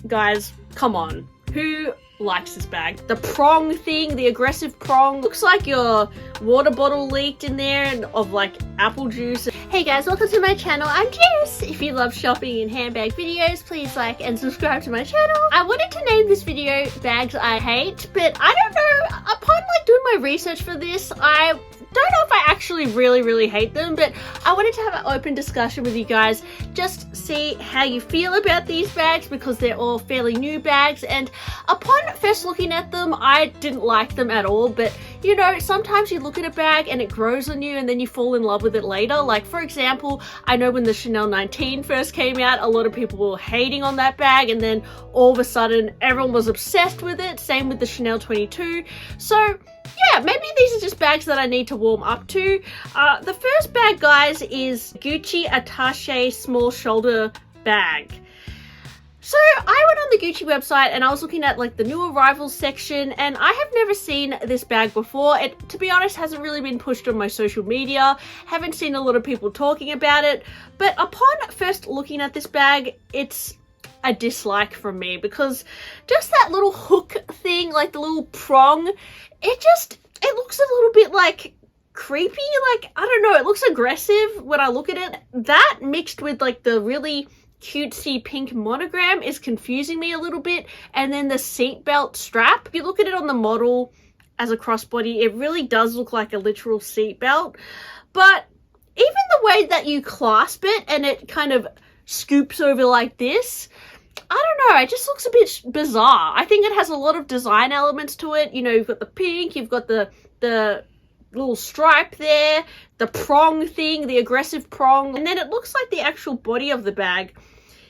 Guys, come on. Who likes this bag? The prong thing, the aggressive prong. Looks like your water bottle leaked in there and of like apple juice. Hey guys, welcome to my channel. I'm Jess. If you love shopping and handbag videos, please like and subscribe to my channel. I wanted to name this video Bags I Hate, but I don't know, upon like doing my research for this, I don't know if I actually really hate them, but I wanted to have an open discussion with you guys, just see how you feel about these bags because they're all fairly new bags, and upon first looking at them I didn't like them at all, but you know, sometimes you look at a bag and it grows on you and then you fall in love with it later. Like for example, I know when the Chanel 19 first came out, a lot of people were hating on that bag and then all of a sudden everyone was obsessed with it. Same with the Chanel 22. So yeah, maybe these are just bags that I need to warm up to. The first bag, guys, is Gucci Attaché Small Shoulder Bag. So I went on the Gucci website and I was looking at like the new arrivals section, and I have never seen this bag before. It, to be honest, hasn't really been pushed on my social media. Haven't seen a lot of people talking about it. But upon first looking at this bag, it's a dislike from me because just that little hook thing, like the little prong, it looks a little bit like creepy. Like, I don't know, it looks aggressive when I look at it. That mixed with like the really cutesy pink monogram is confusing me a little bit, and then the seatbelt strap, if you look at it on the model as a crossbody, it really does look like a literal seatbelt. But even the way that you clasp it and it kind of scoops over like this, I don't know, it just looks a bit bizarre. I think it has a lot of design elements to it. You know, you've got the pink, you've got the little stripe there, the prong thing, the aggressive prong, and then it looks like the actual body of the bag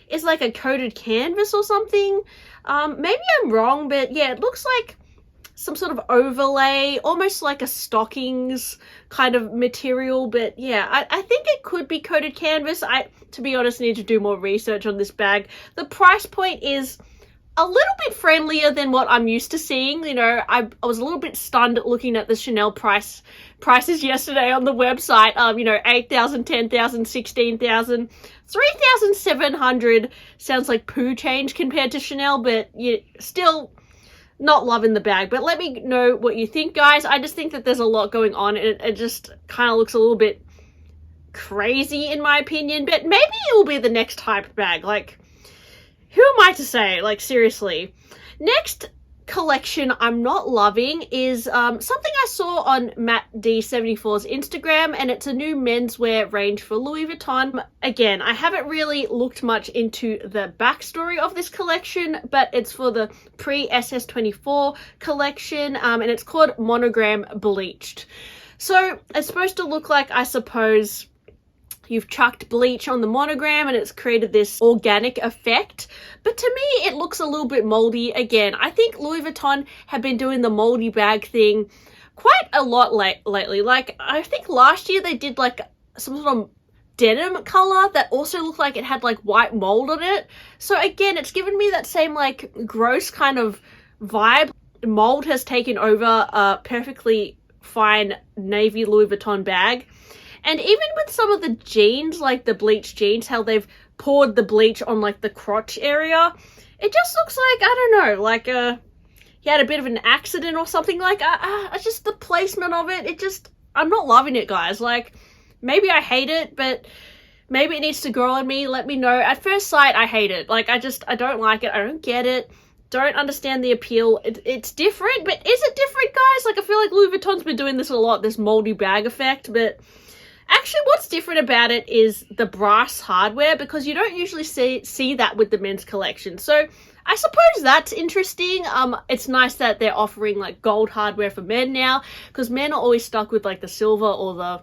is like a coated canvas or something. Maybe I'm wrong, but yeah, it looks like some sort of overlay, almost like a stockings kind of material. But yeah, I think it could be coated canvas. I, to be honest, need to do more research on this bag. The price point is a little bit friendlier than what I'm used to seeing. You know, I was a little bit stunned at looking at the Chanel prices yesterday on the website. You know, 8,000, 10,000, 16,000, 3,700 sounds like poo change compared to Chanel, but you still not loving the bag. But let me know what you think, guys. I just think that there's a lot going on, and it just kind of looks a little bit crazy in my opinion, but maybe it will be the next hype bag. Like, who am I to say? Like, seriously. Next collection I'm not loving is something I saw on Matt D74's Instagram, and it's a new menswear range for Louis Vuitton. Again, I haven't really looked much into the backstory of this collection, but it's for the pre-SS24 collection, and it's called Monogram Bleached. So it's supposed to look like, I suppose, you've chucked bleach on the monogram and it's created this organic effect. But to me, it looks a little bit moldy. Again, I think Louis Vuitton have been doing the moldy bag thing quite a lot lately. Like, I think last year they did like some sort of denim color that also looked like it had like white mold on it. So again, it's given me that same like gross kind of vibe. Mold has taken over a perfectly fine navy Louis Vuitton bag. And even with some of the jeans, like the bleached jeans, how they've poured the bleach on like the crotch area, it just looks like, I don't know, like he had a bit of an accident or something. Like, just the placement of it, it just, I'm not loving it, guys. Like, maybe I hate it, but maybe it needs to grow on me. Let me know. At first sight, I hate it. Like, I don't like it. I don't get it. Don't understand the appeal. It's different, but is it different, guys? Like, I feel like Louis Vuitton's been doing this a lot, this moldy bag effect, but actually, what's different about it is the brass hardware, because you don't usually see that with the men's collection. So I suppose that's interesting. It's nice that they're offering like gold hardware for men now, because men are always stuck with like the silver or the,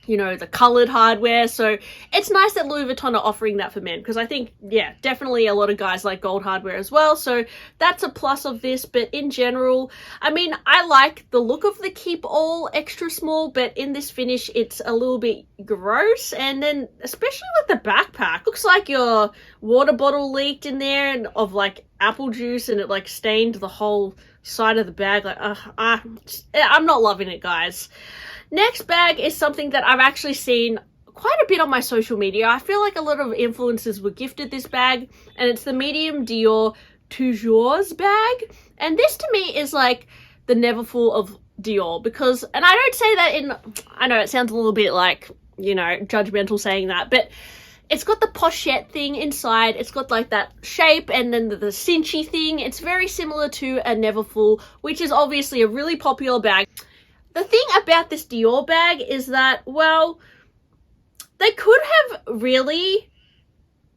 you know, the colored hardware. So it's nice that Louis Vuitton are offering that for men, because I think, yeah, definitely a lot of guys like gold hardware as well. So that's a plus of this. But in general, I mean, I like the look of the keep all extra small, but in this finish, it's a little bit gross. And then especially with the backpack, looks like your water bottle leaked in there and of like apple juice, and it like stained the whole side of the bag. Like, I'm not loving it, guys. Next bag is something that I've actually seen quite a bit on my social media. I feel like a lot of influencers were gifted this bag, and it's the medium Dior Toujours bag. And this to me is like the Neverfull of Dior, because, and I don't say that in, I know it sounds a little bit like, you know, judgmental saying that, but it's got the pochette thing inside. It's got like that shape and then the cinchy thing. It's very similar to a Neverfull, which is obviously a really popular bag. The thing about this Dior bag is that, well, they could have really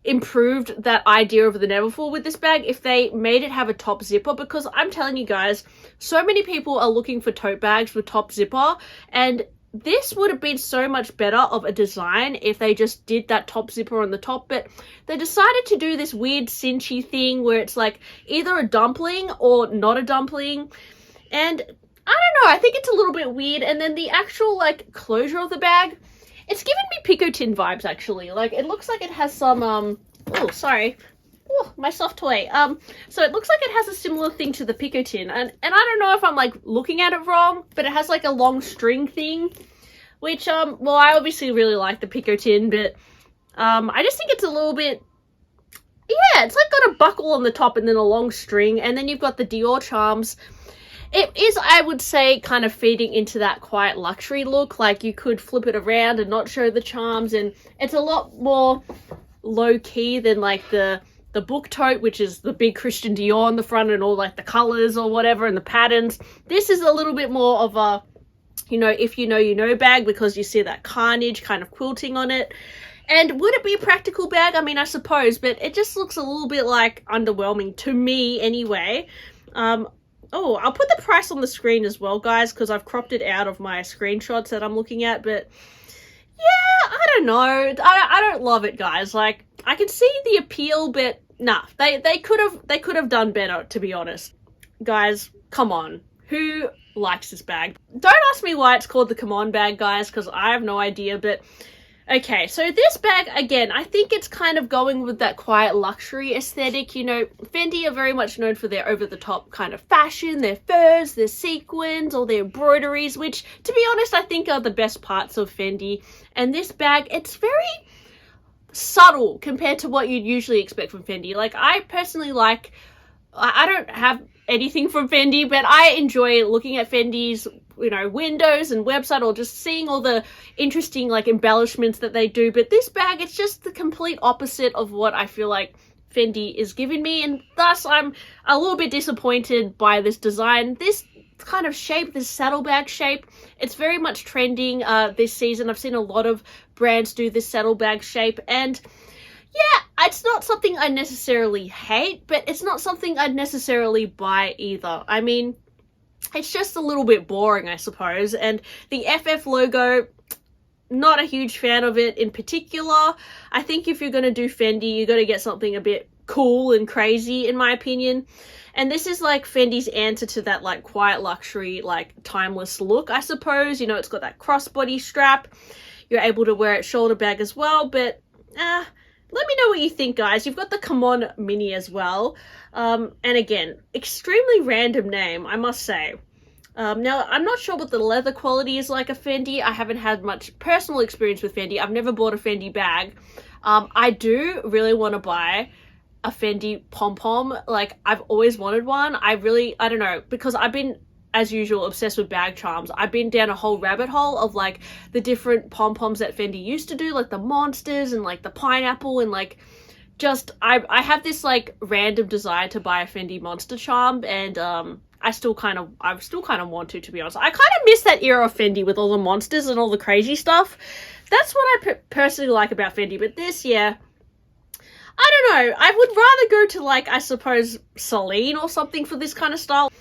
improved that idea of the Neverfull with this bag if they made it have a top zipper, because I'm telling you guys, so many people are looking for tote bags with top zipper, and this would have been so much better of a design if they just did that top zipper on the top, but they decided to do this weird cinchy thing where it's like either a dumpling or not a dumpling, and I don't know, I think it's a little bit weird. And then the actual like closure of the bag, it's giving me Picotin vibes actually. Like it looks like it has some oh sorry, oh my soft toy. So it looks like it has a similar thing to the Picotin, and I don't know if I'm like looking at it wrong, but it has like a long string thing, which well, I obviously really like the Picotin, but I just think it's a little bit, yeah, it's like got a buckle on the top and then a long string, and then you've got the Dior charms. It is, I would say, kind of feeding into that quiet luxury look. Like you could flip it around and not show the charms, and it's a lot more low key than like the book tote, which is the big Christian Dior on the front and all like the colors or whatever and the patterns. This is a little bit more of a, you know, if you know, you know bag, because you see that carnage kind of quilting on it. And would it be a practical bag? I mean, I suppose, but it just looks a little bit like underwhelming to me anyway. Oh, I'll put the price on the screen as well, guys, because I've cropped it out of my screenshots that I'm looking at. But yeah, I don't know. I don't love it, guys. Like, I can see the appeal, but nah, they could have done better, to be honest. Guys, come on. Who likes this bag? Don't ask me why it's called the Come On bag, guys, because I have no idea, but okay, so this bag, again, I think it's kind of going with that quiet luxury aesthetic. You know, Fendi are very much known for their over-the-top kind of fashion, their furs, their sequins, or their embroideries, which, to be honest, I think are the best parts of Fendi. And this bag, it's very subtle compared to what you'd usually expect from Fendi. Like, I personally like, I don't have anything from Fendi, but I enjoy looking at Fendi's, you know, windows and website, or just seeing all the interesting like embellishments that they do. But this bag, it's just the complete opposite of what I feel like Fendi is giving me, and thus I'm a little bit disappointed by this design. This kind of shape, this saddlebag shape, it's very much trending this season. I've seen a lot of brands do this saddlebag shape, and yeah, it's not something I necessarily hate, but it's not something I'd necessarily buy either. I mean, it's just a little bit boring, I suppose. And the FF logo, not a huge fan of it in particular. I think if you're going to do Fendi, you got to get something a bit cool and crazy, in my opinion. And this is like Fendi's answer to that like quiet luxury, like timeless look, I suppose. You know, it's got that crossbody strap. You're able to wear it shoulder bag as well, but let me know what you think, guys. You've got the Come On Mini as well. And again, extremely random name, I must say. Now, I'm not sure what the leather quality is like of Fendi. I haven't had much personal experience with Fendi. I've never bought a Fendi bag. I do really want to buy a Fendi pom-pom. Like, I've always wanted one. I don't know, because I've been, as usual, obsessed with bag charms. I've been down a whole rabbit hole of like the different pom-poms that Fendi used to do, like the monsters and like the pineapple, and like just I have this like random desire to buy a Fendi monster charm, and I still kind of want to be honest. I kind of miss that era of Fendi with all the monsters and all the crazy stuff. That's what I personally like about Fendi. But this, yeah, I don't know. I would rather go to like, I suppose, Celine or something for this kind of style.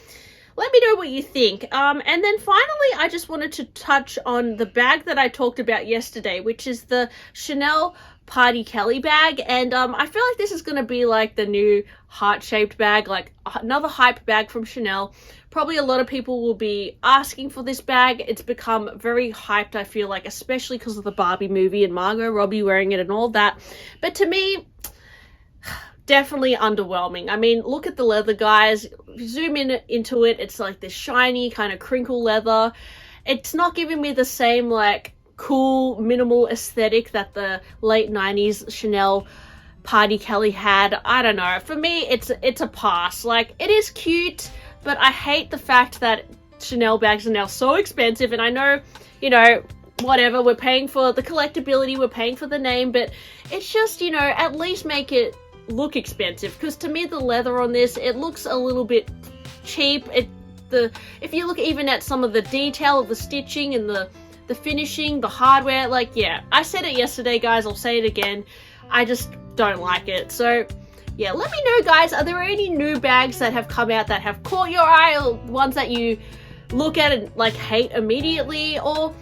Let me know what you think. And then finally, I just wanted to touch on the bag that I talked about yesterday, which is the Chanel Party Kelly bag. And I feel like this is going to be like the new heart-shaped bag, like another hype bag from Chanel. Probably a lot of people will be asking for this bag. It's become very hyped, I feel like, especially because of the Barbie movie and Margot Robbie wearing it and all that. But to me, definitely underwhelming. I mean, look at the leather, guys. If you zoom into it, it's like this shiny kind of crinkle leather. It's not giving me the same like cool minimal aesthetic that the late 90s Chanel Party Kelly had. I don't know. For me, it's a pass. Like, it is cute, but I hate the fact that Chanel bags are now so expensive, and I know, you know, whatever, we're paying for the collectability, we're paying for the name, but it's just, you know, at least make it look expensive, because to me the leather on this, it looks a little bit cheap. If you look even at some of the detail of the stitching and the finishing, the hardware, like, yeah, I said it yesterday, guys, I'll say it again, I just don't like it. So yeah, let me know, guys, are there any new bags that have come out that have caught your eye, or ones that you look at and like hate immediately? Or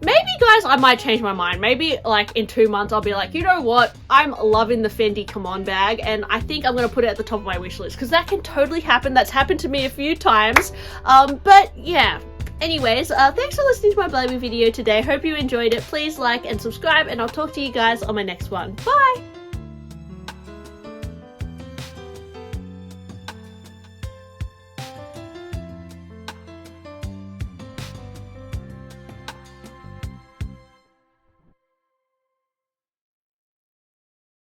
maybe, guys, I might change my mind. Maybe like in 2 months I'll be like, you know what, I'm loving the Fendi Come On bag, and I think I'm gonna put it at the top of my wish list, because that can totally happen. That's happened to me a few times. But yeah, anyways, thanks for listening to my blaming video today. Hope you enjoyed it. Please like and subscribe, and I'll talk to you guys on my next one. Bye.